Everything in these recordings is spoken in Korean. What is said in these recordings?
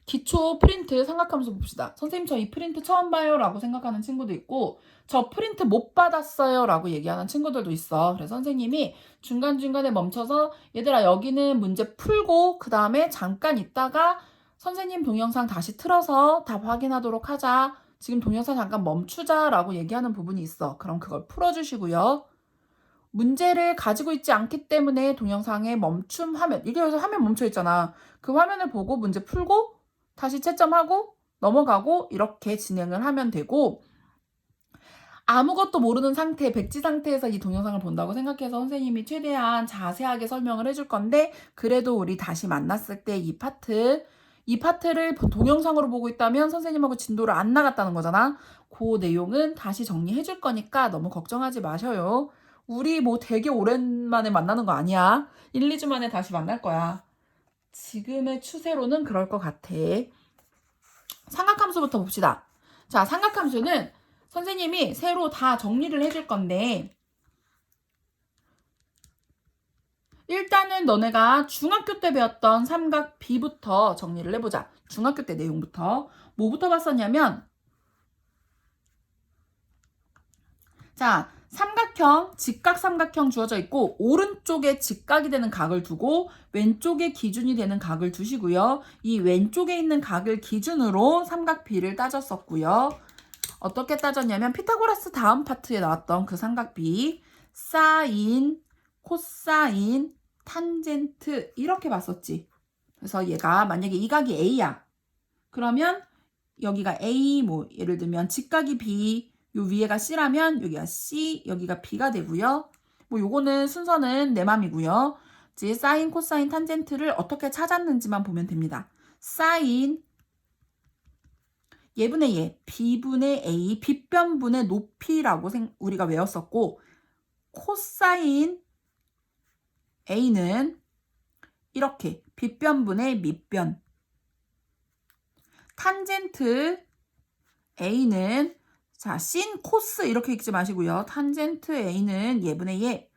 기초 프린트 삼각함수 봅시다. 선생님 저 이 프린트 처음 봐요 라고 생각하는 친구도 있고 저 프린트 못 받았어요 라고 얘기하는 친구들도 있어. 그래서 선생님이 중간중간에 멈춰서 얘들아 여기는 문제 풀고 그 다음에 잠깐 있다가 선생님 동영상 다시 틀어서 답 확인하도록 하자. 지금 동영상 잠깐 멈추자 라고 얘기하는 부분이 있어. 그럼 그걸 풀어주시고요. 문제를 가지고 있지 않기 때문에 동영상의 멈춤 화면, 이게 여기서 화면 멈춰 있잖아. 그 화면을 보고 문제 풀고 다시 채점하고 넘어가고 이렇게 진행을 하면 되고, 아무것도 모르는 상태, 백지 상태에서 이 동영상을 본다고 생각해서 선생님이 최대한 자세하게 설명을 해줄 건데, 그래도 우리 다시 만났을 때 이 파트를 동영상으로 보고 있다면 선생님하고 진도를 안 나갔다는 거잖아. 그 내용은 다시 정리해 줄 거니까 너무 걱정하지 마셔요. 우리 뭐 되게 오랜만에 만나는 거 아니야. 1, 2주 만에 다시 만날 거야. 지금의 추세로는 그럴 것 같아. 삼각함수부터 봅시다. 자, 삼각함수는 선생님이 새로 다 정리를 해줄 건데, 일단은 너네가 중학교 때 배웠던 삼각 B부터 정리를 해보자. 중학교 때 내용부터. 뭐부터 봤었냐면, 자, 삼각형, 직각삼각형 주어져 있고 오른쪽에 직각이 되는 각을 두고 왼쪽에 기준이 되는 각을 두시고요. 이 왼쪽에 있는 각을 기준으로 삼각 B를 따졌었고요. 어떻게 따졌냐면 피타고라스 다음 파트에 나왔던 그 삼각 B, 사인, 코사인, 탄젠트 이렇게 봤었지. 그래서 얘가 만약에 이 각이 A야. 그러면 여기가 A, 뭐 예를 들면 직각이 B, 요 위에가 C라면 여기가 C, 여기가 B가 되고요. 뭐 요거는 순서는 내 맘이고요. 이제 사인, 코사인, 탄젠트를 어떻게 찾았는지만 보면 됩니다. 사인 얘분의 얘, B분의 A, 빗변분의 높이라고 우리가 외웠었고, 코사인 A는 이렇게 빗변분의 밑변, 탄젠트 A는 자, 신 코스 이렇게 읽지 마시고요. 탄젠트 A는 얘분의 얘,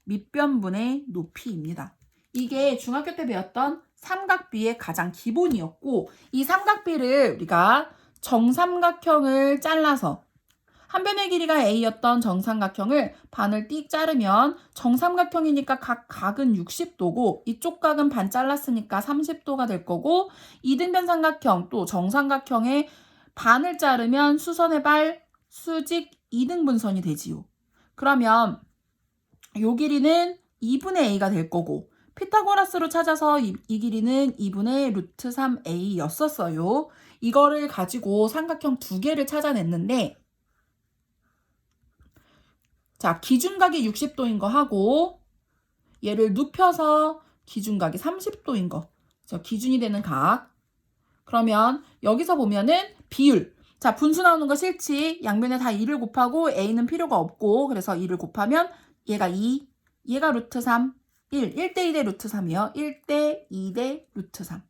밑변분의 높이입니다. 이게 중학교 때 배웠던 삼각비의 가장 기본이었고, 이 삼각비를 우리가 정삼각형을 잘라서 한 변의 길이가 A였던 정삼각형을 반을 띡 자르면 정삼각형이니까 각 각은 60도고 이쪽 각은 반 잘랐으니까 30도가 될 거고, 이등변 삼각형 또 정삼각형의 반을 자르면 수선의 발, 수직, 이등분선이 되지요. 그러면 요 길이는 2분의 A가 될 거고, 피타고라스로 찾아서 이 길이는 2분의 루트 3A였었어요. 이거를 가지고 삼각형 두 개를 찾아냈는데, 자, 기준각이 60도인 거 하고, 얘를 눕혀서 기준각이 30도인 거. 저 기준이 되는 각. 그러면 여기서 보면은 비율. 자, 분수 나오는 거 싫지. 양변에 다 2를 곱하고 A는 필요가 없고, 그래서 2를 곱하면 얘가 2, 얘가 루트 3, 1. 1대 2대 루트 3이요. 1대 2대 루트 3.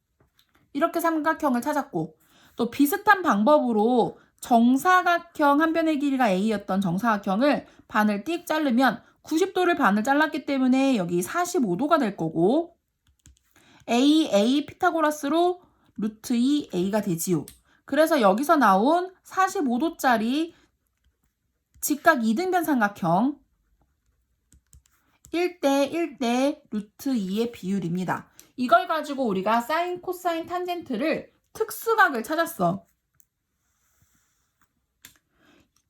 이렇게 삼각형을 찾았고, 또 비슷한 방법으로 정사각형 한 변의 길이가 A였던 정사각형을 반을 띡 자르면 90도를 반을 잘랐기 때문에 여기 45도가 될 거고, A 피타고라스로 루트 2A가 되지요. 그래서 여기서 나온 45도짜리 직각 이등변 삼각형 1대 1대 루트 2의 비율입니다. 이걸 가지고 우리가 사인, 코사인, 탄젠트를 특수각을 찾았어.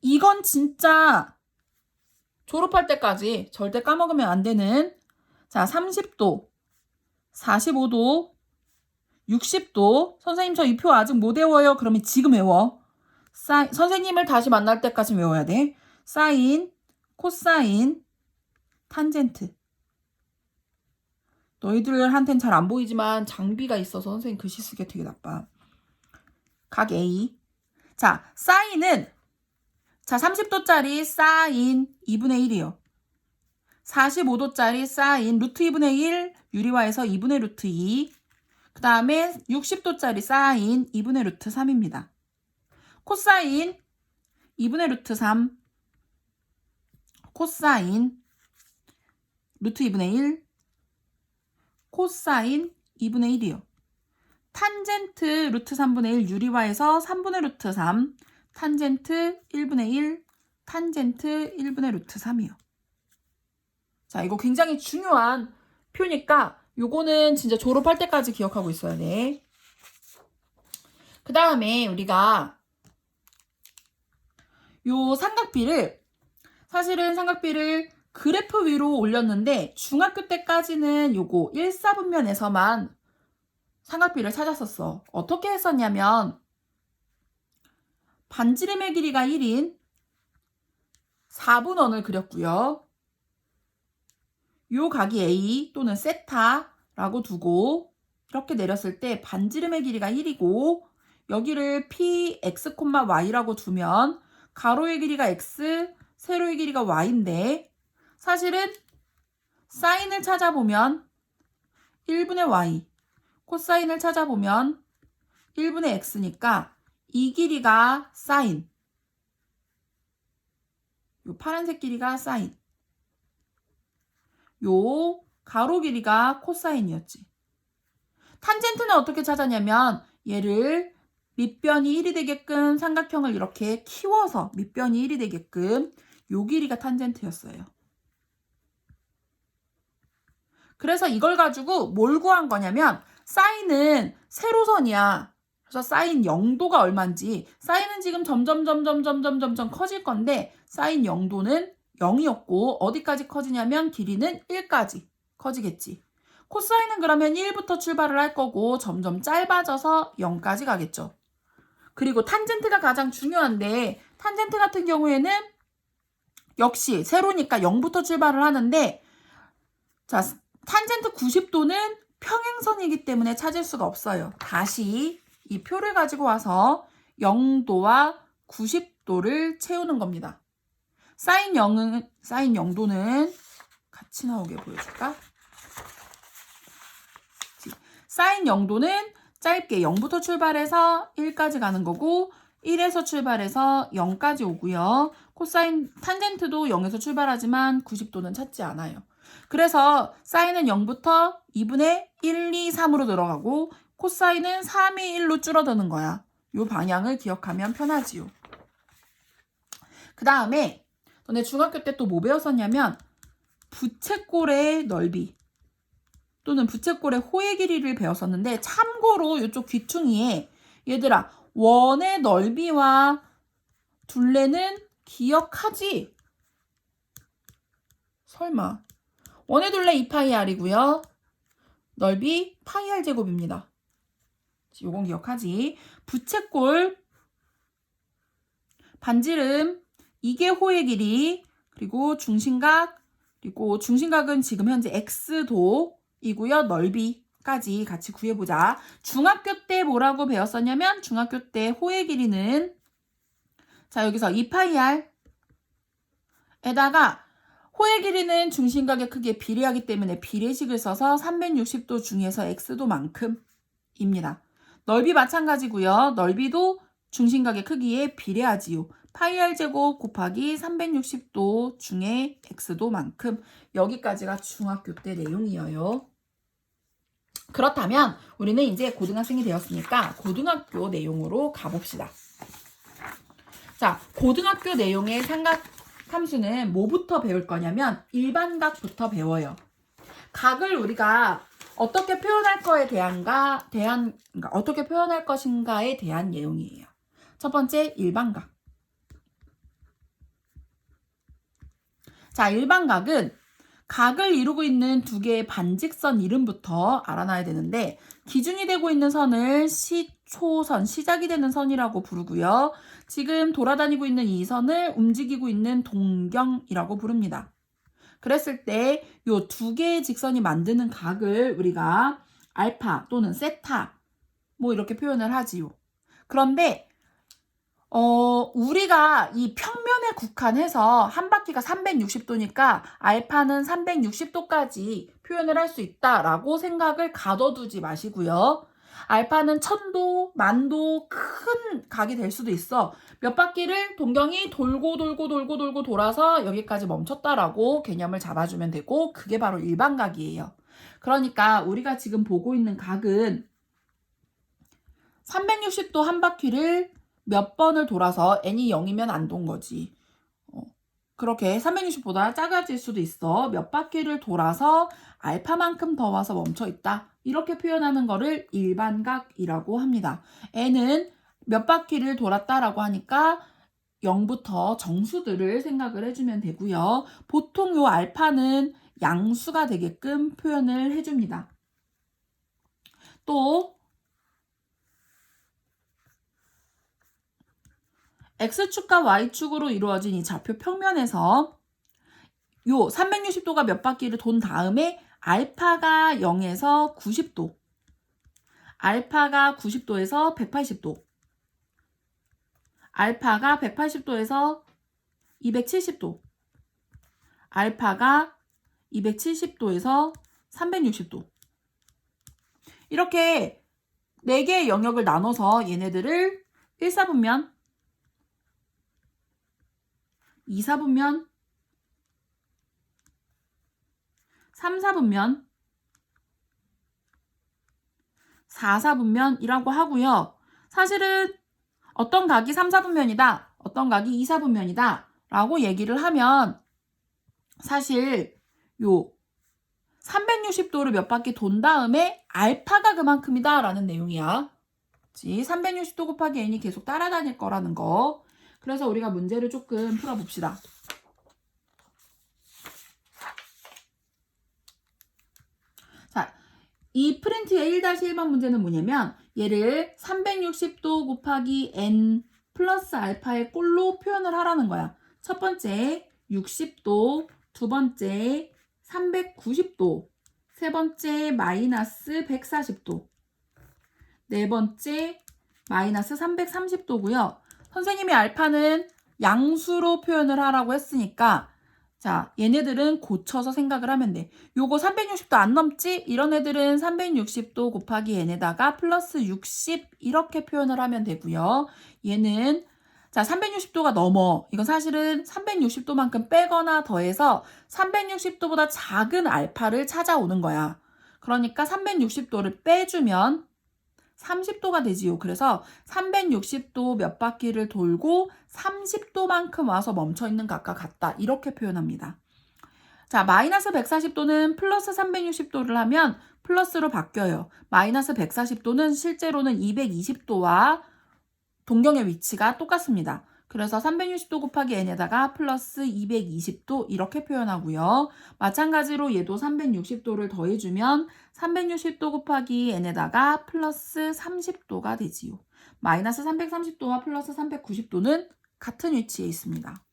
이건 진짜 졸업할 때까지 절대 까먹으면 안 되는, 자, 30도, 45도, 60도. 선생님 저 이 표 아직 못 외워요. 그러면 지금 외워. 선생님을 다시 만날 때까지 외워야 돼. 사인, 코사인, 탄젠트. 너희들한텐 잘 안 보이지만 장비가 있어서 선생님 글씨 쓰기가 되게 나빠. 각 A. 자, 사인은 자 30도짜리 사인 2분의 1이요. 45도짜리 사인 루트 2분의 1 유리화해서 2분의 루트 2. 그 다음에 60도짜리 사인 2분의 루트 3입니다. 코사인 2분의 루트 3. 코사인 루트 2분의 1. 코사인 2분의 1이요. 탄젠트 루트 3분의 1 유리화에서 3분의 루트 3, 탄젠트 1분의 1, 탄젠트 1분의 루트 3이요. 자, 이거 굉장히 중요한 표니까 요거는 진짜 졸업할 때까지 기억하고 있어야 돼. 그 다음에 우리가 요 삼각비를 사실은 삼각비를 그래프 위로 올렸는데 중학교 때까지는 요거 1사분면에서만 삼각비를 찾았었어. 어떻게 했었냐면 반지름의 길이가 1인 4분원을 그렸고요. 요 각이 A 또는 세타라고 두고 이렇게 내렸을 때 반지름의 길이가 1이고 여기를 px, y라고 두면 가로의 길이가 x, 세로의 길이가 y인데 사실은 사인을 찾아보면 1분의 y, 코사인을 찾아보면 1분의 x니까 이 길이가 사인, 요 파란색 길이가 사인, 요 가로 길이가 코사인이었지. 탄젠트는 어떻게 찾았냐면 얘를 밑변이 1이 되게끔 삼각형을 이렇게 키워서 밑변이 1이 되게끔 요 길이가 탄젠트였어요. 그래서 이걸 가지고 뭘 구한 거냐면 사인은 세로선이야. 그래서 사인 0도가 얼마인지 사인은 지금 점점 커질 건데 사인 0도는 0이었고 어디까지 커지냐면 길이는 1까지 커지겠지. 코사인은 그러면 1부터 출발을 할 거고 점점 짧아져서 0까지 가겠죠. 그리고 탄젠트가 가장 중요한데 탄젠트 같은 경우에는 역시 세로니까 0부터 출발을 하는데 자, 탄젠트 90도는 평행선이기 때문에 찾을 수가 없어요. 다시 이 표를 가지고 와서 0도와 90도를 채우는 겁니다. 사인 0도는 같이 나오게 보여줄까? 사인 0도는 짧게 0부터 출발해서 1까지 가는 거고 1에서 출발해서 0까지 오고요. 코사인 탄젠트도 0에서 출발하지만 90도는 찾지 않아요. 그래서 사인은 0부터 2분의 1, 2, 3으로 들어가고 코사인은 3이 1로 줄어드는 거야. 이 방향을 기억하면 편하지요. 그 다음에 너네 중학교 때 또 뭐 배웠었냐면 부채꼴의 넓이 또는 부채꼴의 호의 길이를 배웠었는데 참고로 이쪽 귀퉁이에 얘들아 원의 넓이와 둘레는 기억하지? 설마. 원의 둘레 2파이r이고요. 넓이 파이r 제곱입니다. 요건 기억하지? 부채꼴 반지름 이게 호의 길이 그리고 중심각은 지금 현재 x도이고요. 넓이까지 같이 구해보자. 중학교 때 뭐라고 배웠었냐면 중학교 때 호의 길이는 자 여기서 2파이r 에다가 호의 길이는 중심각의 크기에 비례하기 때문에 비례식을 써서 360도 중에서 x도만큼입니다. 넓이 마찬가지고요. 넓이도 중심각의 크기에 비례하지요. 파이r 제곱 곱하기 360도 중에 x도만큼. 여기까지가 중학교 때 내용이에요. 그렇다면 우리는 이제 고등학생이 되었으니까 고등학교 내용으로 가봅시다. 자, 고등학교 내용의 삼각함수는 뭐부터 배울 거냐면 일반각부터 배워요. 각을 우리가 어떻게 표현할 거에 그러니까 어떻게 표현할 것인가에 대한 내용이에요. 첫 번째, 일반각. 자, 일반각은 각을 이루고 있는 두 개의 반직선 이름부터 알아놔야 되는데 기준이 되고 있는 선을 시초선, 시작이 되는 선이라고 부르고요. 지금 돌아다니고 있는 이 선을 움직이고 있는 동경이라고 부릅니다. 그랬을 때 이 두 개의 직선이 만드는 각을 우리가 알파 또는 세타 뭐 이렇게 표현을 하지요. 그런데 우리가 이 평면에 국한해서 한 바퀴가 360도니까 알파는 360도까지 표현을 할 수 있다라고 생각을 가둬두지 마시고요. 알파는 1000도, 10,000도 큰 각이 될 수도 있어. 몇 바퀴를 동경이 돌고 돌아서 여기까지 멈췄다라고 개념을 잡아주면 되고 그게 바로 일반각이에요. 그러니까 우리가 지금 보고 있는 각은 360도 한 바퀴를 몇 번을 돌아서 n이 0이면 안 돈 거지. 그렇게 360보다 작아질 수도 있어. 몇 바퀴를 돌아서 알파만큼 더 와서 멈춰 있다. 이렇게 표현하는 거를 일반각이라고 합니다. n은 몇 바퀴를 돌았다라고 하니까 0부터 정수들을 생각을 해주면 되고요. 보통 요 알파는 양수가 되게끔 표현을 해줍니다. 또 X축과 Y축으로 이루어진 이 좌표 평면에서 요 360도가 몇 바퀴를 돈 다음에 알파가 0에서 90도, 알파가 90도에서 180도, 알파가 180도에서 270도, 알파가 270도에서 360도. 이렇게 4개의 영역을 나눠서 얘네들을 1사분면, 2사분면, 3사분면, 4사분면이라고 하고요. 사실은 어떤 각이 3사분면이다, 어떤 각이 2사분면이다 라고 얘기를 하면 사실 요 360도를 몇 바퀴 돈 다음에 알파가 그만큼이다 라는 내용이야. 360도 곱하기 n이 계속 따라다닐 거라는 거. 그래서 우리가 문제를 조금 풀어봅시다. 자, 이 프린트의 1-1번 문제는 뭐냐면 얘를 360도 곱하기 n 플러스 알파의 꼴로 표현을 하라는 거야. 첫 번째 60도, 두 번째 390도, 세 번째 마이너스 140도, 네 번째 마이너스 330도고요. 선생님이 알파는 양수로 표현을 하라고 했으니까 자, 얘네들은 고쳐서 생각을 하면 돼. 요거 360도 안 넘지? 이런 애들은 360도 곱하기 n에다가 플러스 60 이렇게 표현을 하면 되고요. 얘는 자, 360도가 넘어. 이건 사실은 360도만큼 빼거나 더해서 360도보다 작은 알파를 찾아오는 거야. 그러니까 360도를 빼주면 30도가 되지요. 그래서 360도 몇 바퀴를 돌고 30도만큼 와서 멈춰있는 각과 같다. 이렇게 표현합니다. 자, 마이너스 140도는 플러스 360도를 하면 플러스로 바뀌어요. 마이너스 140도는 실제로는 220도와 동경의 위치가 똑같습니다. 그래서 360도 곱하기 n에다가 플러스 220도 이렇게 표현하고요. 마찬가지로 얘도 360도를 더해주면 360도 곱하기 n에다가 플러스 30도가 되지요. 마이너스 330도와 플러스 390도는 같은 위치에 있습니다.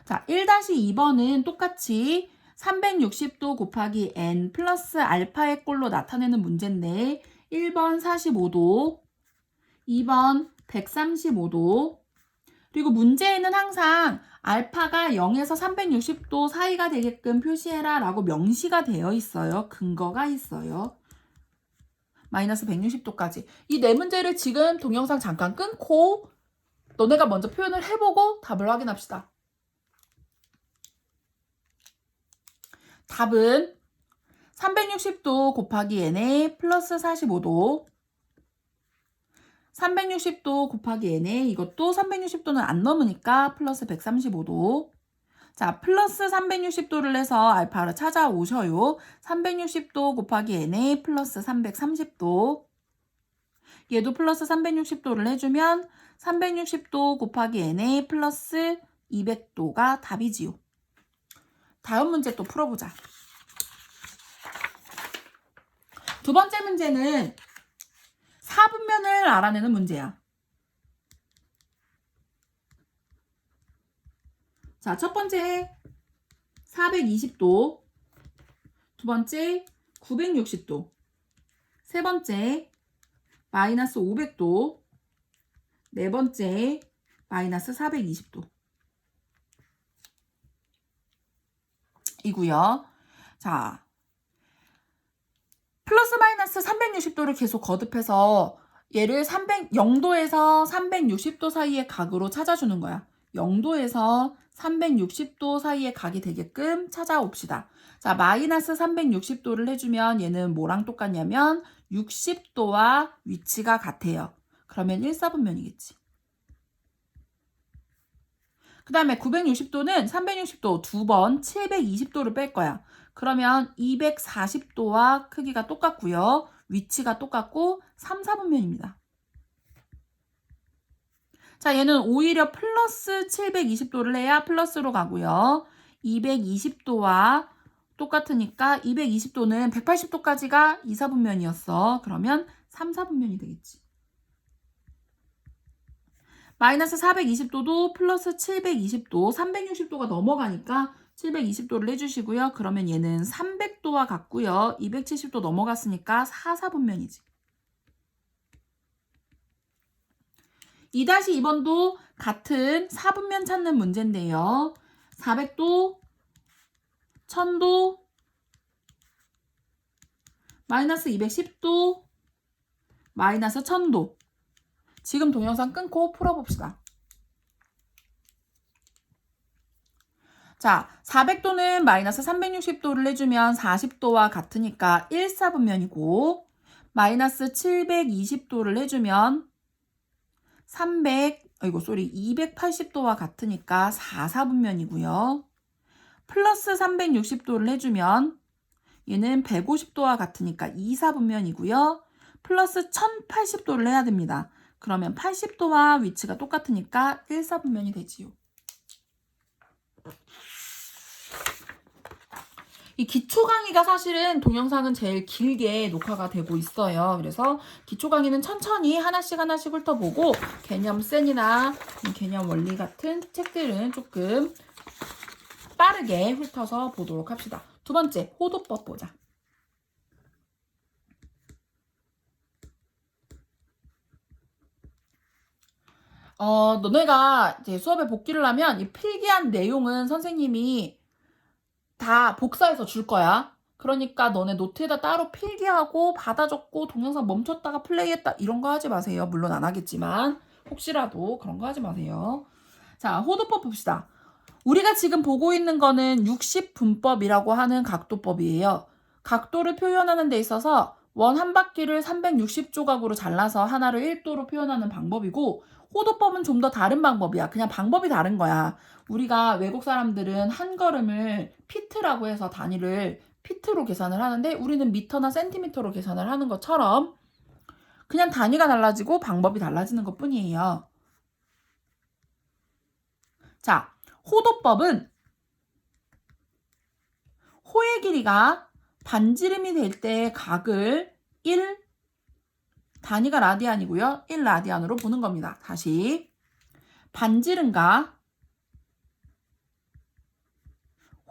자, 1-2번은 똑같이 360도 곱하기 n 플러스 알파의 꼴로 나타내는 문제인데 1번 45도, 2번 135도, 그리고 문제에는 항상 알파가 0에서 360도 사이가 되게끔 표시해라 라고 명시가 되어 있어요. 근거가 있어요. 마이너스 160도까지. 이 네 문제를 지금 동영상 잠깐 끊고 너네가 먼저 표현을 해보고 답을 확인합시다. 답은 360도 곱하기 n에 플러스 45도, 360도 곱하기 n에 이것도 360도는 안 넘으니까 플러스 135도. 자, 플러스 360도를 해서 알파를 찾아오셔요. 360도 곱하기 n에 플러스 330도. 얘도 플러스 360도를 해주면 360도 곱하기 n에 플러스 200도가 답이지요. 다음 문제 또 풀어보자. 두 번째 문제는 4분면을 알아내는 문제야. 자, 첫 번째 420도, 두 번째 960도, 세 번째 마이너스 500도, 네 번째 마이너스 420도 이고요. 자, 플러스 마이너스 360도를 계속 거듭해서 얘를 0도에서 360도 사이의 각으로 찾아주는 거야. 0도에서 360도 사이의 각이 되게끔 찾아옵시다. 자, 마이너스 360도를 해주면 얘는 뭐랑 똑같냐면 360도와 위치가 같아요. 그러면 1/4분면이겠지. 그 다음에 960도는 360도 2번 720도를 뺄 거야. 그러면 240도와 크기가 똑같고요. 위치가 똑같고 3/4분면입니다. 자, 얘는 오히려 플러스 720도를 해야 플러스로 가고요. 220도와 똑같으니까 220도는 180도까지가 2/4분면이었어. 그러면 3/4분면이 되겠지. 마이너스 420도도 플러스 720도, 360도가 넘어가니까 720도를 해주시고요. 그러면 얘는 300도와 같고요. 270도 넘어갔으니까 4/4분면이지. 2-2번도 같은 4분면 찾는 문제인데요. 400도, 1000도, 마이너스 210도, 마이너스 1000도. 지금 동영상 끊고 풀어봅시다. 자, 400도는 마이너스 360도를 해주면 40도와 같으니까 1/4분면이고, 마이너스 720도를 해주면 280도와 같으니까 4/4분면이고요. 플러스 360도를 해주면 얘는 150도와 같으니까 2/4분면이고요. 플러스 1080도를 해야 됩니다. 그러면 80도와 위치가 똑같으니까 1/4분면이 되지요. 이 기초 강의가 사실은 동영상은 제일 길게 녹화가 되고 있어요. 그래서 기초 강의는 천천히 하나씩 훑어보고 개념센이나 개념 원리 같은 책들은 조금 빠르게 훑어서 보도록 합시다. 두 번째, 호도법 보자. 너네가 이제 수업에 복귀를 하면 이 필기한 내용은 선생님이 다 복사해서 줄 거야. 그러니까 너네 노트에다 따로 필기하고 받아 적고 동영상 멈췄다가 플레이했다 이런 거 하지 마세요. 물론 안 하겠지만 혹시라도 그런 거 하지 마세요. 자, 호도법 봅시다. 우리가 지금 보고 있는 거는 60분법이라고 하는 각도법이에요. 각도를 표현하는 데 있어서 원 한 바퀴를 360조각으로 잘라서 하나를 1도로 표현하는 방법이고, 호도법은 좀 더 다른 방법이야. 그냥 방법이 다른 거야. 우리가 외국 사람들은 한 걸음을 피트라고 해서 단위를 피트로 계산을 하는데 우리는 미터나 센티미터로 계산을 하는 것처럼 그냥 단위가 달라지고 방법이 달라지는 것 뿐이에요. 자, 호도법은 호의 길이가 반지름이 될 때 각을 1, 단위가 라디안이고요. 1라디안으로 보는 겁니다. 다시 반지름과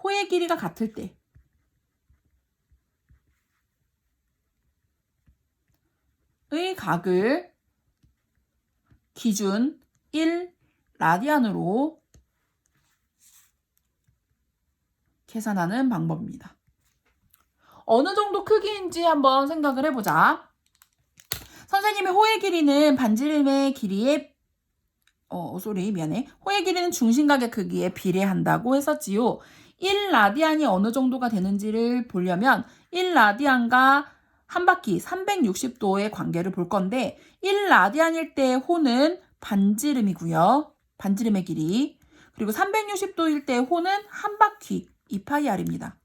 호의 길이가 같을 때 의 각을 기준 1라디안으로 계산하는 방법입니다. 어느 정도 크기인지 한번 생각을 해보자. 선생님의 호의 길이는 반지름의 길이에 호의 길이는 중심각의 크기에 비례한다고 했었지요. 1라디안이 어느 정도가 되는지를 보려면 1라디안과 한 바퀴 360도의 관계를 볼 건데 1라디안일 때 호는 반지름이고요. 반지름의 길이. 그리고 360도일 때 호는 한 바퀴 2파이 r입니다.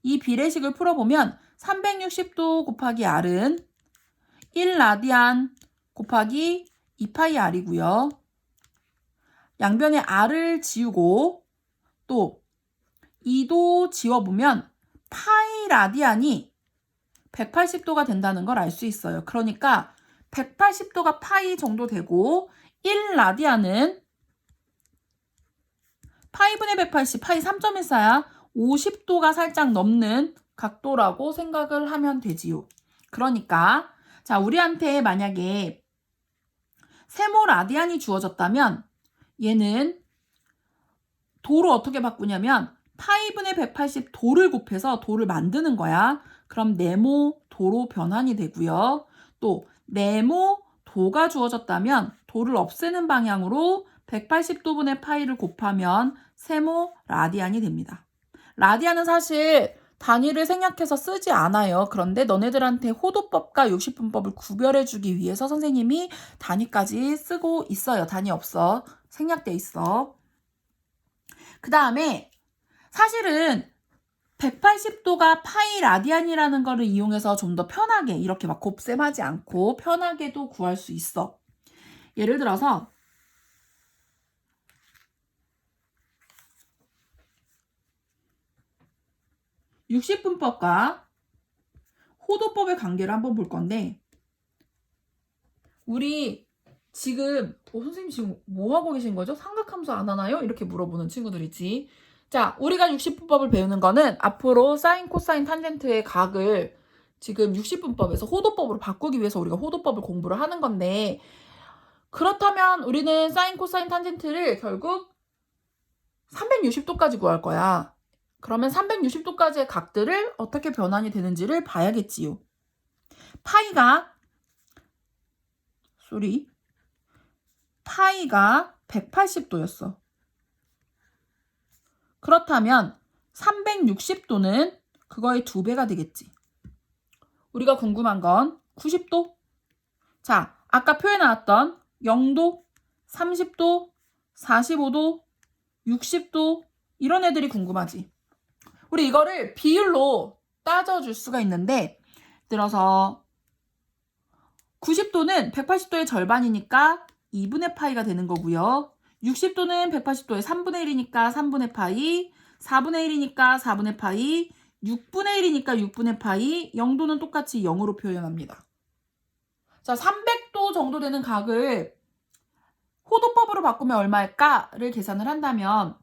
이 비례식을 풀어보면 360도 곱하기 r은 1라디안 곱하기 2파이 r이고요. 양변에 r을 지우고 또 2도 지워보면 파이 라디안이 180도가 된다는 걸 알 수 있어요. 그러니까 180도가 파이 정도 되고 1라디안은 파이분의 180, 파이 3.14야 50도가 살짝 넘는 각도라고 생각을 하면 되지요. 그러니까 자, 우리한테 만약에 세모 라디안이 주어졌다면 얘는 도로 어떻게 바꾸냐면 파이분의 180 도를 곱해서 도를 만드는 거야. 그럼 네모 도로 변환이 되고요. 또 네모 도가 주어졌다면 도를 없애는 방향으로 180도분의 파이를 곱하면 세모 라디안이 됩니다. 라디안은 사실 단위를 생략해서 쓰지 않아요. 그런데 너네들한테 호도법과 60분법을 구별해주기 위해서 선생님이 단위까지 쓰고 있어요. 단위 없어. 생략돼 있어. 그 다음에 사실은 180도가 파이 라디안이라는 거를 이용해서 좀 더 편하게 이렇게 막 곱셈하지 않고 편하게도 구할 수 있어. 예를 들어서 60분법과 호도법의 관계를 한번 볼 건데 우리 지금 선생님 지금 뭐 하고 계신 거죠? 삼각함수 안 하나요? 이렇게 물어보는 친구들이지. 자, 우리가 60분법을 배우는 거는 앞으로 사인, 코사인, 탄젠트의 각을 지금 60분법에서 호도법으로 바꾸기 위해서 우리가 호도법을 공부를 하는 건데 그렇다면 우리는 사인, 코사인, 탄젠트를 결국 360도까지 구할 거야. 그러면 360도까지의 각들을 어떻게 변환이 되는지를 봐야겠지요. 파이가 180도였어. 그렇다면 360도는 그거의 2배가 되겠지. 우리가 궁금한 건 90도. 자, 아까 표에 나왔던 0도, 30도, 45도, 60도 이런 애들이 궁금하지. 우리 이거를 비율로 따져줄 수가 있는데 들어서 90도는 180도의 절반이니까 2분의 파이가 되는 거고요. 60도는 180도의 3분의 1이니까 3분의 파이, 4분의 1이니까 4분의 파이, 6분의 1이니까 6분의 파이, 0도는 똑같이 0으로 표현합니다. 자, 300도 정도 되는 각을 호도법으로 바꾸면 얼마일까를 계산을 한다면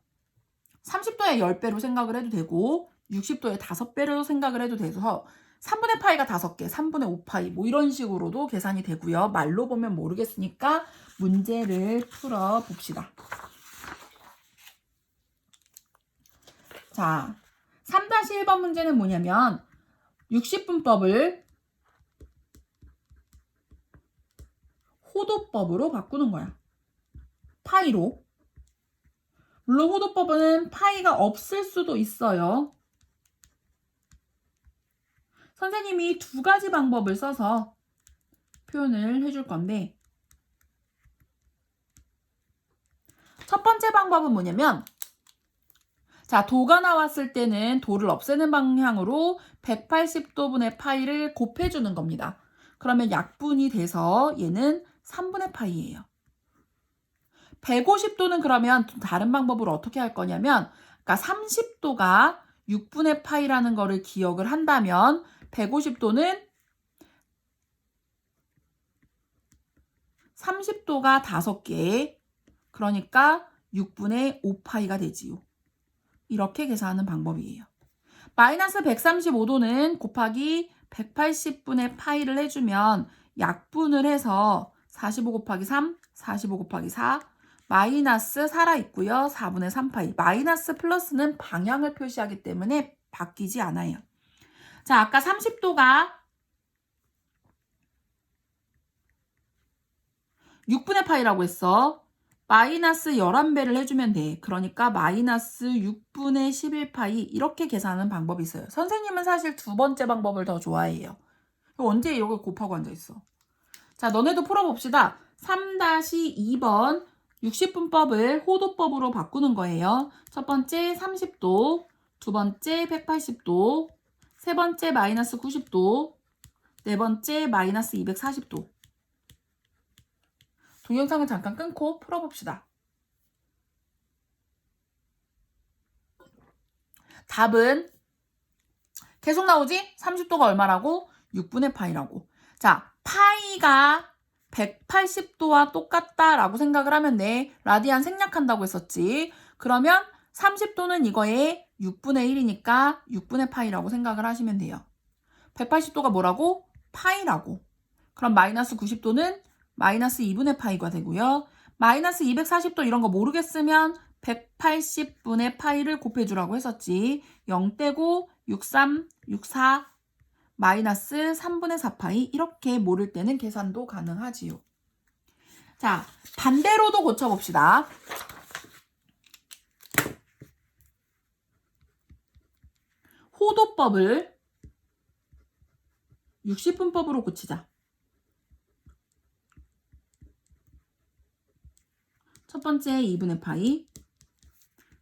30도의 10배로 생각을 해도 되고 60도의 5배로 생각을 해도 돼서 3분의 파이가 5개, 3분의 5파이 뭐 이런 식으로도 계산이 되고요. 말로 보면 모르겠으니까 문제를 풀어봅시다. 자, 3-1번 문제는 뭐냐면 60분법을 호도법으로 바꾸는 거야. 파이로. 물론 호도법은 파이가 없을 수도 있어요. 선생님이 2가지 방법을 써서 표현을 해줄 건데 첫 번째 방법은 뭐냐면 자, 도가 나왔을 때는 도를 없애는 방향으로 180도분의 파이를 곱해주는 겁니다. 그러면 약분이 돼서 얘는 3분의 파이예요. 150도는 그러면 다른 방법으로 어떻게 할 거냐면 그러니까 30도가 6분의 파이라는 거를 기억을 한다면 150도는 30도가 5개 그러니까 6분의 5파이가 되지요. 이렇게 계산하는 방법이에요. 마이너스 135도는 곱하기 180분의 파이를 해주면 약분을 해서 45 곱하기 3, 45 곱하기 4 마이너스 살아있고요. 4분의 3파이. 마이너스 플러스는 방향을 표시하기 때문에 바뀌지 않아요. 자, 아까 30도가 6분의 파이라고 했어. 마이너스 11배를 해주면 돼. 그러니까 마이너스 6분의 11파이 이렇게 계산하는 방법이 있어요. 선생님은 사실 2번째 방법을 더 좋아해요. 언제 이걸 곱하고 앉아있어. 자, 너네도 풀어봅시다. 3-2번 60분법을 호도법으로 바꾸는 거예요. 첫 번째 30도, 두 번째 180도, 세 번째 마이너스 90도, 네 번째 마이너스 240도. 동영상을 잠깐 끊고 풀어봅시다. 답은 계속 나오지? 30도가 얼마라고? 6분의 파이라고. 자, 파이가 180도와 똑같다라고 생각을 하면 돼. 라디안 생략한다고 했었지. 그러면 30도는 이거의 6분의 1이니까 6분의 파이라고 생각을 하시면 돼요. 180도가 뭐라고? 파이라고. 그럼 마이너스 90도는 마이너스 2분의 파이가 되고요. 마이너스 240도 이런 거 모르겠으면 180분의 파이를 곱해주라고 했었지. 0 떼고 63, 64, 마이너스 3분의 4파이 이렇게 모를 때는 계산도 가능하지요. 자, 반대로도 고쳐봅시다. 호도법을 60분법으로 고치자. 첫 번째 2분의 파이,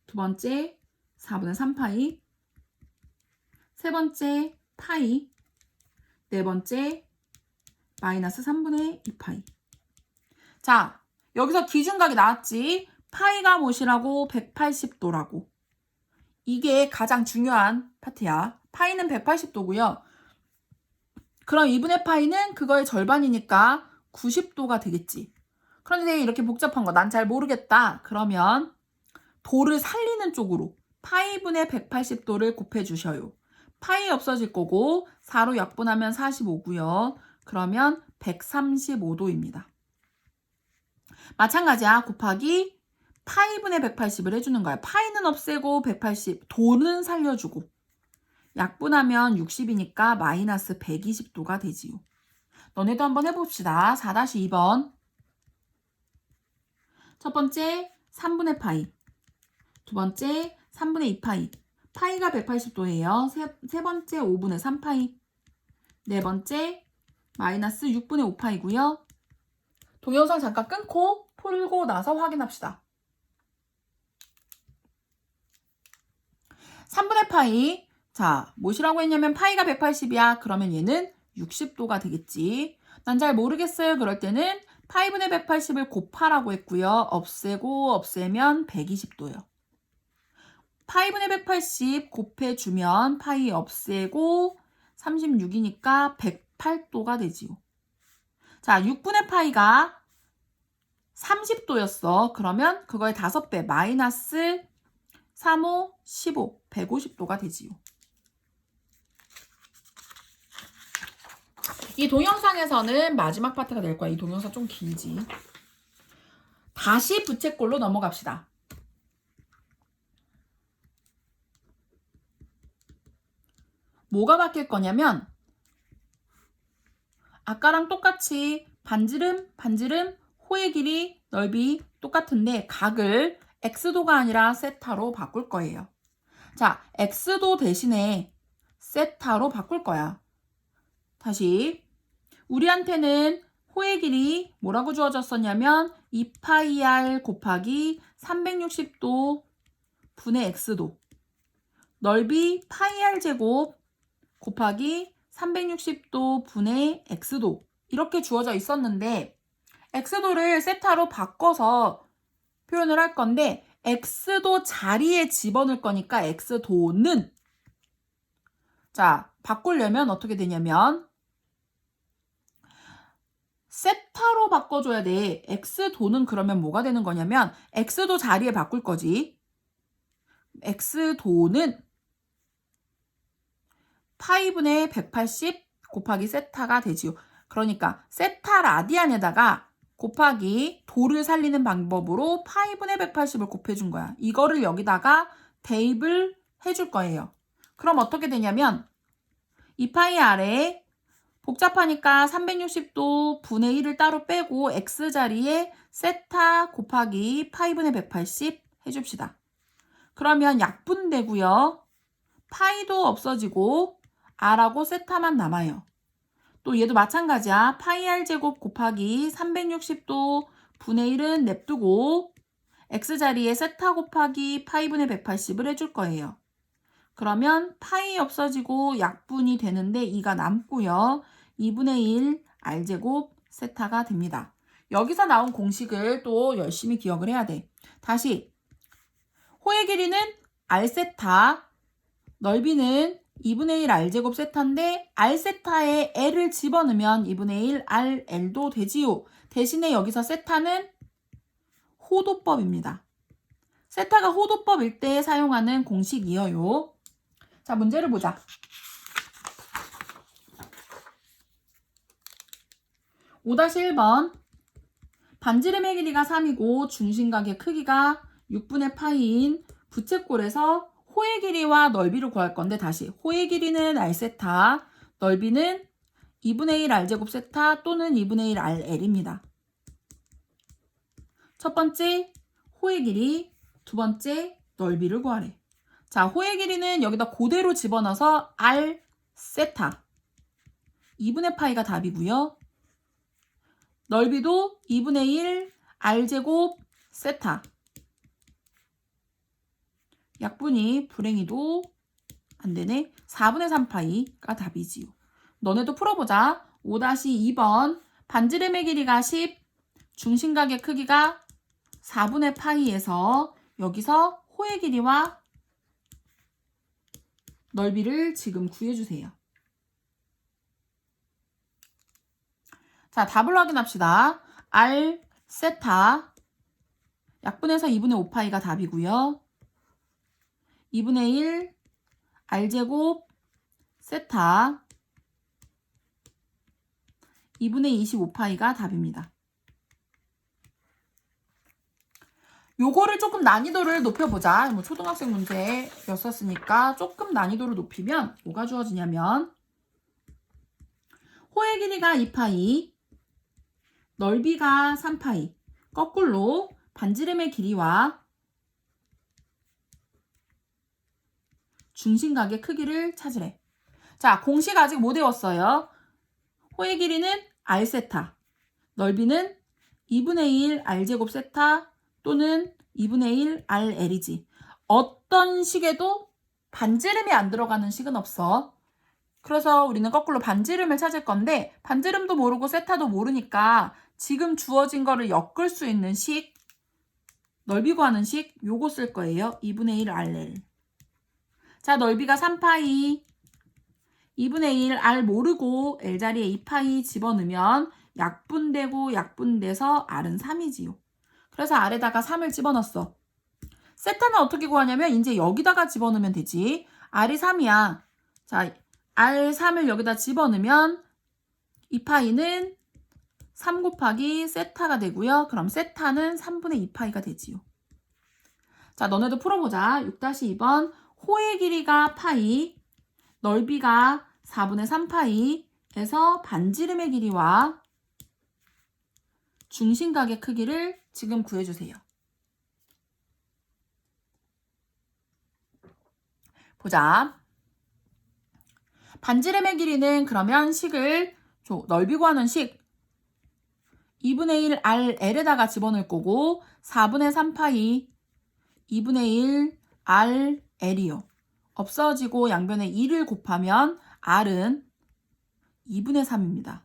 두 번째 4분의 3파이, 세 번째 파이, 네 번째 마이너스 3분의 2파이. 자, 여기서 기준각이 나왔지. 파이가 무엇이라고? 180도라고. 이게 가장 중요한 파트야. 파이는 180도고요. 그럼 2분의 파이는 그거의 절반이니까 90도가 되겠지. 그런데 이렇게 복잡한 거 난 잘 모르겠다. 그러면 도를 살리는 쪽으로 파이분의 180도를 곱해주셔요. 파이 없어질 거고 4로 약분하면 45고요. 그러면 135도입니다. 마찬가지야. 곱하기 파이분의 180을 해주는 거야. 파이는 없애고 180, 도는 살려주고. 약분하면 60이니까 마이너스 120도가 되지요. 너네도 한번 해봅시다. 4-2번. 첫 번째 3분의 파이. 두 번째 3분의 2파이. 파이가 180도예요. 세 번째 5분의 3파이. 네 번째 마이너스 6분의 5파이고요. 동영상 잠깐 끊고 풀고 나서 확인합시다. 3분의 파이. 자, 무엇이라고 했냐면 파이가 180이야. 그러면 얘는 60도가 되겠지. 난 잘 모르겠어요. 그럴 때는 파이분의 180을 곱하라고 했고요. 없애고 없애면 120도요. 파이분의 180 곱해주면 파이 없애고 36이니까 108도가 되지요. 자, 6분의 파이가 30도였어. 그러면 그거의 5배 마이너스 3, 5, 15, 150도가 되지요. 이 동영상에서는 마지막 파트가 될 거야. 이 동영상 좀 길지. 다시 부채꼴로 넘어갑시다. 뭐가 바뀔 거냐면 아까랑 똑같이 반지름, 호의 길이, 넓이 똑같은데 각을 x도가 아니라 세타로 바꿀 거예요. 자, x도 대신에 세타로 바꿀 거야. 다시 우리한테는 호의 길이 뭐라고 주어졌었냐면 2파이r 곱하기 360도 분의 x도, 넓이 파이r 제곱 곱하기 360도 분의 x도 이렇게 주어져 있었는데 x도를 세타로 바꿔서 표현을 할 건데 x도 자리에 집어넣을 거니까 x도는 자, 바꾸려면 어떻게 되냐면 세타로 바꿔줘야 돼. x도는 그러면 뭐가 되는 거냐면 x도 자리에 바꿀 거지. x도는 파이분의 180 곱하기 세타가 되지요. 그러니까 세타 라디안에다가 곱하기 도를 살리는 방법으로 파이분의 180을 곱해준 거야. 이거를 여기다가 대입을 해줄 거예요. 그럼 어떻게 되냐면 2파이 아래에 복잡하니까 360도 분의 1을 따로 빼고 x자리에 세타 곱하기 파이분의 180 해줍시다. 그러면 약분되고요. 파이도 없어지고 r하고 세타만 남아요. 또 얘도 마찬가지야. 파이 r 제곱 곱하기 360도 분의 1은 냅두고 x자리에 세타 곱하기 파이분의 180을 해줄 거예요. 그러면 파이 없어지고 약분이 되는데 2가 남고요. 2분의 1 r제곱 세타가 됩니다. 여기서 나온 공식을 또 열심히 기억을 해야 돼. 다시 호의 길이는 r세타, 넓이는 2분의 1 r제곱 세타인데 r세타에 l을 집어넣으면 2분의 1 rl도 되지요. 대신에 여기서 세타는 호도법입니다. 세타가 호도법일 때 사용하는 공식이에요. 자, 문제를 보자. 5-1번 반지름의 길이가 3이고 중심각의 크기가 6분의 파이인 부채꼴에서 호의 길이와 넓이를 구할 건데 다시 호의 길이는 r세타, 넓이는 2분의 1 r제곱 세타 또는 2분의 1 rl입니다. 첫 번째 호의 길이, 두 번째 넓이를 구하래. 자, 호의 길이는 여기다 그대로 집어넣어서 R 세타 2분의 파이가 답이고요. 넓이도 2분의 1 R제곱 세타. 약분이 불행히도 안되네. 4분의 3파이가 답이지요. 너네도 풀어보자. 5-2번 반지름의 길이가 10, 중심각의 크기가 4분의 파이에서 여기서 호의 길이와 넓이를 지금 구해주세요. 자, 답을 확인합시다. R 세타 약분해서 2분의 5파이가 답이고요. 2분의 1 R제곱 세타 2분의 25파이가 답입니다. 요거를 조금 난이도를 높여보자. 뭐 초등학생 문제였었으니까 조금 난이도를 높이면 뭐가 주어지냐면 호의 길이가 2파이, 넓이가 3파이, 거꾸로 반지름의 길이와 중심각의 크기를 찾으래. 자, 공식 아직 못 외웠어요. 호의 길이는 R 세타, 넓이는 2분의 1 R제곱 세타 또는 2분의 1 RL이지. 어떤 식에도 반지름이 안 들어가는 식은 없어. 그래서 우리는 거꾸로 반지름을 찾을 건데 반지름도 모르고 세타도 모르니까 지금 주어진 거를 엮을 수 있는 식, 넓이 구하는 식 요거 쓸 거예요. 2분의 1 RL. 자, 넓이가 3파이, 2분의 1 R 모르고 L 자리에 2파이 집어넣으면 약분되고 약분돼서 R은 3이지요. 그래서 R에다가 3을 집어넣었어. 세타는 어떻게 구하냐면 이제 여기다가 집어넣으면 되지. R이 3이야. 자, R3을 여기다 집어넣으면 2파이는 3 곱하기 세타가 되고요. 그럼 세타는 3분의 2파이가 되지요. 자, 너네도 풀어보자. 6-2번 호의 길이가 파이, 넓이가 4분의 3파이에서 반지름의 길이와 중심각의 크기를 지금 구해주세요. 보자. 반지름의 길이는 그러면 식을 넓이 구하는 식 2분의 1 RL에다가 집어넣을 거고 4분의 3파이 2분의 1 RL이요. 없어지고 양변에 2를 곱하면 R은 2분의 3입니다.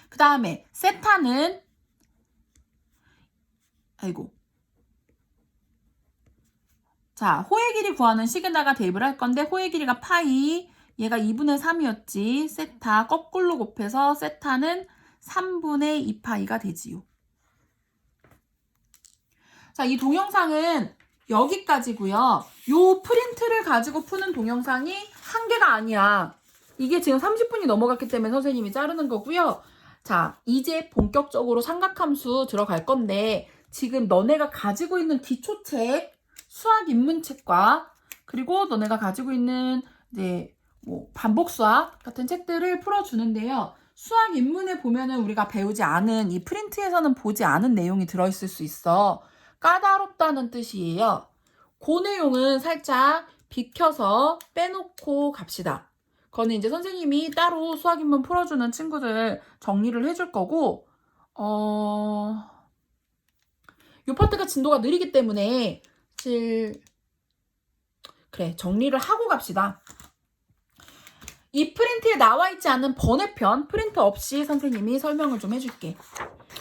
그 다음에 세타는 자, 호의 길이 구하는 식에다가 대입을 할 건데 호의 길이가 파이, 얘가 2분의 3이었지. 세타 거꾸로 곱해서 세타는 3분의 2파이가 되지요. 자, 이 동영상은 여기까지고요. 요 프린트를 가지고 푸는 동영상이 한 개가 아니야. 이게 지금 30분이 넘어갔기 때문에 선생님이 자르는 거고요. 자, 이제 본격적으로 삼각함수 들어갈 건데 지금 너네가 가지고 있는 기초책, 수학 입문책과 그리고 너네가 가지고 있는 이제 뭐 반복 수학 같은 책들을 풀어주는데요. 수학 입문에 보면은 우리가 배우지 않은 이 프린트에서는 보지 않은 내용이 들어있을 수 있어. 까다롭다는 뜻이에요. 그 내용은 살짝 비켜서 빼놓고 갑시다. 그거는 이제 선생님이 따로 수학 입문 풀어주는 친구들 정리를 해줄 거고 요 파트가 진도가 느리기 때문에 그래, 정리를 하고 갑시다. 이 프린트에 나와 있지 않은 번외편 프린트 없이 선생님이 설명을 좀 해줄게.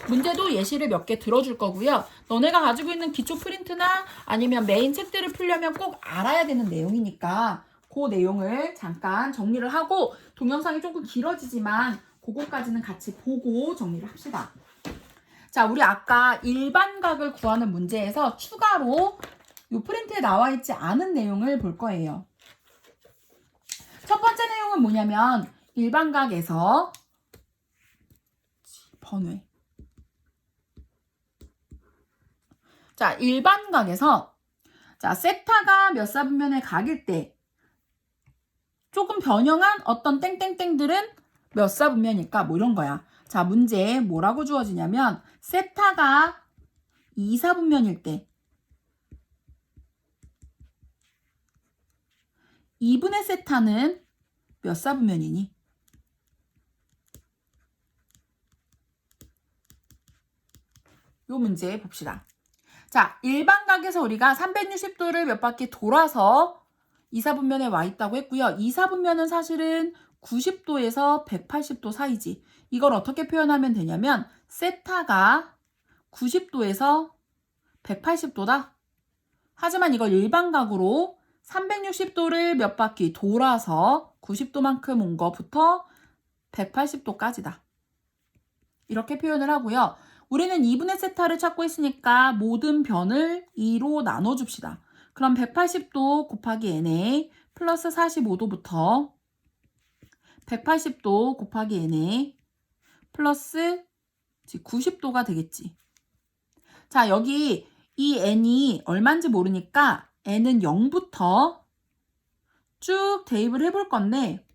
문제도 예시를 몇 개 들어줄 거고요. 너네가 가지고 있는 기초 프린트나 아니면 메인 책들을 풀려면 꼭 알아야 되는 내용이니까 그 내용을 잠깐 정리를 하고 동영상이 조금 길어지지만 그거까지는 같이 보고 정리를 합시다. 자, 우리 아까 일반각을 구하는 문제에서 추가로 이 프린트에 나와 있지 않은 내용을 볼 거예요. 첫 번째 내용은 뭐냐면 일반각에서 번외. 자, 일반각에서 자, 세타가 몇 사분면의 각일 때 조금 변형한 어떤 땡땡땡들은 몇 사분면일까? 뭐 이런 거야. 자, 문제에 뭐라고 주어지냐면 세타가 2사분면일 때 2분의 세타는 몇 사분면이니? 요 문제 봅시다. 자, 일반각에서 우리가 360도를 몇 바퀴 돌아서 2사분면에 와 있다고 했고요. 2사분면은 사실은 90도에서 180도 사이지. 이걸 어떻게 표현하면 되냐면 세타가 90도에서 180도다. 하지만 이걸 일반각으로 360도를 몇 바퀴 돌아서 90도만큼 온 거부터 180도까지다. 이렇게 표현을 하고요. 우리는 2분의 세타를 찾고 있으니까 모든 변을 2로 나눠줍시다. 그럼 180도 곱하기 nA 플러스 45도부터 180도 곱하기 nA 플러스 90도가 되겠지. 자, 여기 이 n이 얼마인지 모르니까 n은 0부터 쭉 대입을 해볼 건데,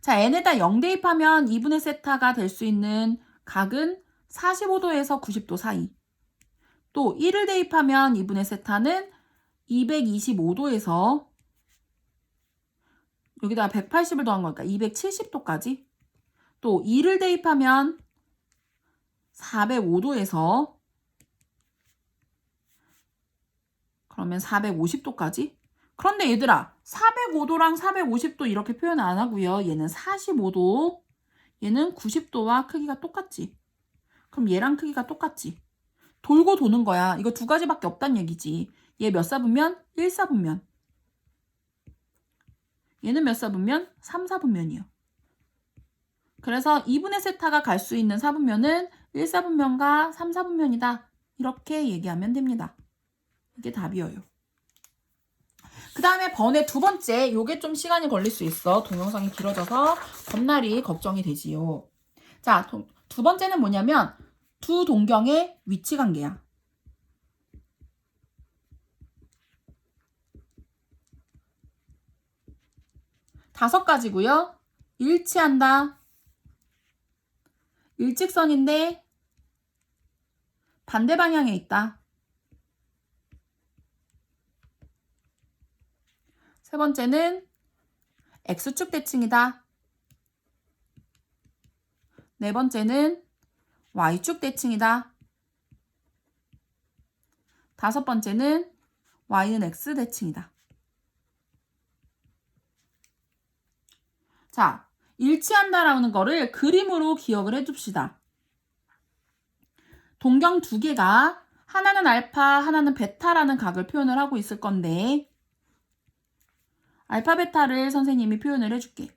자, n에다 0 대입하면 2분의 세타가 될 수 있는 각은 45도에서 90도 사이. 또 1을 대입하면 2분의 세타는 225도에서 여기다가 180을 더한 거니까 270도까지. 또 2를 대입하면 405도에서 그러면 450도까지. 그런데 얘들아, 405도랑 450도 이렇게 표현 안 하고요. 얘는 45도, 얘는 90도와 크기가 똑같지. 그럼 얘랑 크기가 똑같지. 돌고 도는 거야. 이거 두 가지밖에 없단 얘기지. 얘 몇 사분면? 1사분면. 얘는 몇 사분면? 3사분면이요. 그래서 2분의 세타가 갈 수 있는 사분면은 1사분면과 3사분면이다. 이렇게 얘기하면 됩니다. 이게 답이에요. 그 다음에 번의 두 번째, 요게 좀 시간이 걸릴 수 있어. 동영상이 길어져서 겁나리 걱정이 되지요. 자, 두 번째는 뭐냐면 두 동경의 위치 관계야. 다섯 가지고요. 일치한다. 일직선인데 반대 방향에 있다. 세 번째는 X축 대칭이다. 네 번째는 Y축 대칭이다. 다섯 번째는 Y는 X 대칭이다. 자, 일치한다라는 거를 그림으로 기억을 해줍시다. 동경 두 개가 하나는 알파, 하나는 베타라는 각을 표현을 하고 있을 건데 알파, 베타를 선생님이 표현을 해줄게.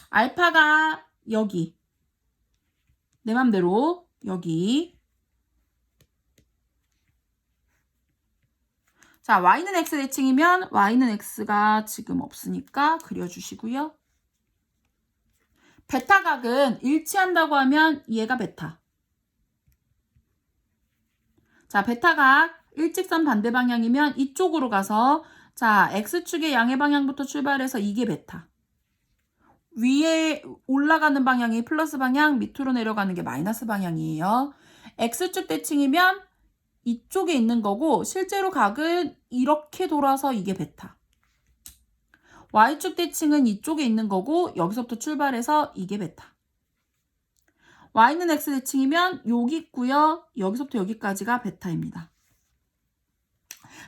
알파가 여기, 내 맘대로 여기. 자, Y는 X 대칭이면 Y는 X가 지금 없으니까 그려주시고요. 베타각은 일치한다고 하면 얘가 베타. 자, 베타각 일직선 반대 방향이면 이쪽으로 가서 자, X축의 양의 방향부터 출발해서 이게 베타. 위에 올라가는 방향이 플러스 방향, 밑으로 내려가는 게 마이너스 방향이에요. X축 대칭이면 이쪽에 있는 거고 실제로 각은 이렇게 돌아서 이게 베타. Y축 대칭은 이쪽에 있는 거고 여기서부터 출발해서 이게 베타. Y는 X 대칭이면 여기 있고요. 여기서부터 여기까지가 베타입니다.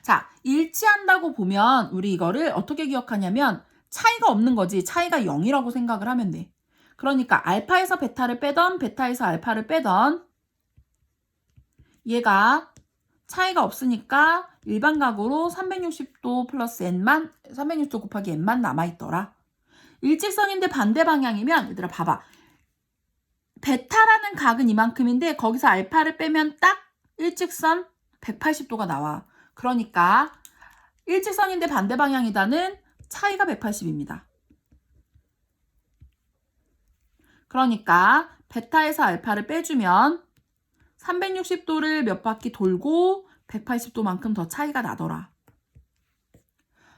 자, 일치한다고 보면 우리 이거를 어떻게 기억하냐면 차이가 없는 거지. 차이가 0이라고 생각을 하면 돼. 그러니까 알파에서 베타를 빼던 베타에서 알파를 빼던 얘가 차이가 없으니까 일반각으로 360도 플러스 n만 360도 곱하기 n만 남아있더라. 일직선인데 반대 방향이면 얘들아 봐봐. 베타라는 각은 이만큼인데 거기서 알파를 빼면 딱 일직선 180도가 나와. 그러니까 일직선인데 반대 방향이다는 차이가 180입니다. 그러니까 베타에서 알파를 빼주면 360도를 몇 바퀴 돌고 180도만큼 더 차이가 나더라.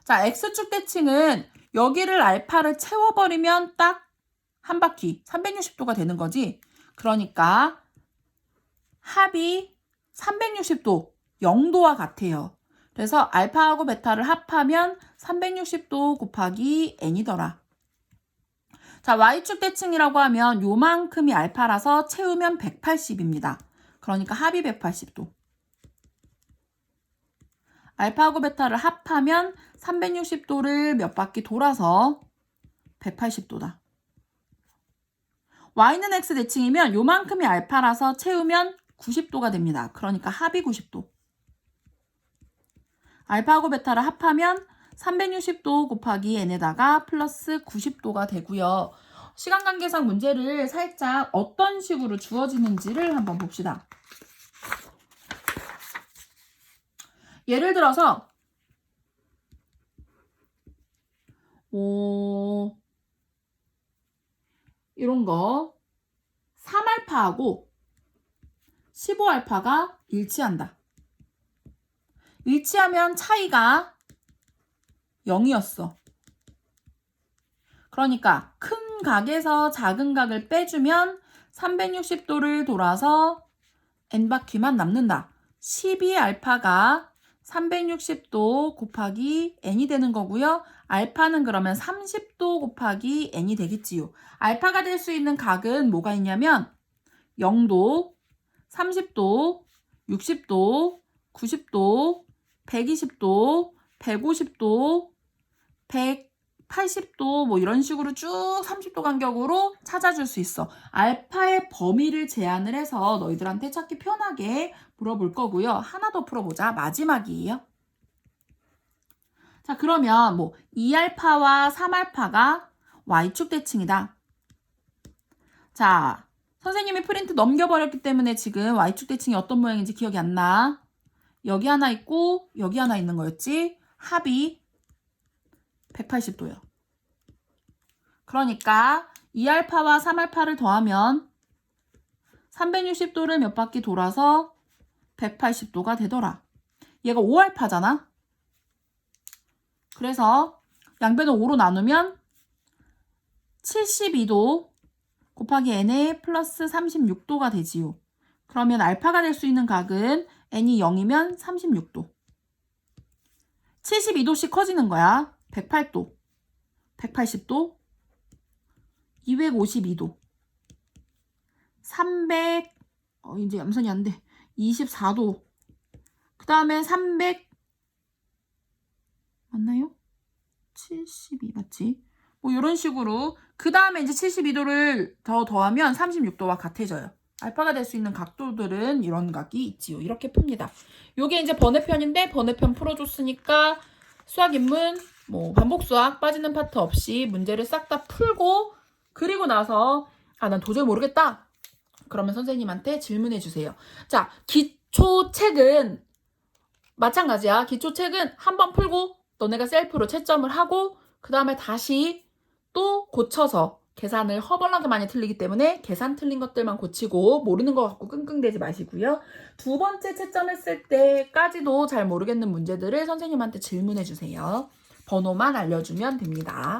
자, X축 대칭은 여기를 알파를 채워버리면 딱 한 바퀴 360도가 되는 거지. 그러니까 합이 360도, 0도와 같아요. 그래서 알파하고 베타를 합하면 360도 곱하기 n이더라. 자, y축 대칭이라고 하면 요만큼이 알파라서 채우면 180입니다. 그러니까 합이 180도. 알파하고 베타를 합하면 360도를 몇 바퀴 돌아서 180도다. y는 x 대칭이면 요만큼이 알파라서 채우면 90도가 됩니다. 그러니까 합이 90도. 알파하고 베타를 합하면 360도 곱하기 n에다가 플러스 90도가 되고요. 시간관계상 문제를 살짝 어떤 식으로 주어지는지를 한번 봅시다. 예를 들어서 이런 거 3알파하고 15알파가 일치한다. 일치하면 차이가 0이었어. 그러니까 큰 각에서 작은 각을 빼주면 360도를 돌아서 n바퀴만 남는다. 12알파가 360도 곱하기 n이 되는 거고요. 알파는 그러면 30도 곱하기 n이 되겠지요. 알파가 될 수 있는 각은 뭐가 있냐면 0도, 30도, 60도, 90도, 120도, 150도, 180도 뭐 이런 식으로 쭉 30도 간격으로 찾아줄 수 있어. 알파의 범위를 제한을 해서 너희들한테 찾기 편하게 물어볼 거고요. 하나 더 풀어보자. 마지막이에요. 자, 그러면 뭐 2알파와 3알파가 y축 대칭이다. 자, 선생님이 프린트 넘겨버렸기 때문에 지금 y축 대칭이 어떤 모양인지 기억이 안 나. 여기 하나 있고 여기 하나 있는 거였지. 합이 180도요. 그러니까 2알파와 3알파를 더하면 360도를 몇 바퀴 돌아서 180도가 되더라. 얘가 5알파잖아. 그래서 양변을 5로 나누면 72도 곱하기 n에 플러스 36도가 되지요. 그러면 알파가 될 수 있는 각은 n이 0이면 36도. 72도씩 커지는 거야. 108도, 180도, 252도, 300, 이제 염선이 안 돼. 24도. 그 다음에 300, 맞나요? 72 맞지? 뭐 이런 식으로. 그 다음에 이제 72도를 더하면 36도와 같아져요. 알파가 될 수 있는 각도들은 이런 각이 있지요. 이렇게 풉니다. 요게 이제 번외편인데 번외편 풀어줬으니까 수학 인문 뭐 반복 수학 빠지는 파트 없이 문제를 싹 다 풀고 그리고 나서 난 도저히 모르겠다. 그러면 선생님한테 질문해 주세요. 자, 기초책은 마찬가지야. 기초책은 한번 풀고 너네가 셀프로 채점을 하고 그 다음에 다시 또 고쳐서 계산을 허벌나게 많이 틀리기 때문에 계산 틀린 것들만 고치고 모르는 거 갖고 끙끙대지 마시고요. 두 번째 채점했을 때까지도 잘 모르겠는 문제들을 선생님한테 질문해 주세요. 번호만 알려주면 됩니다.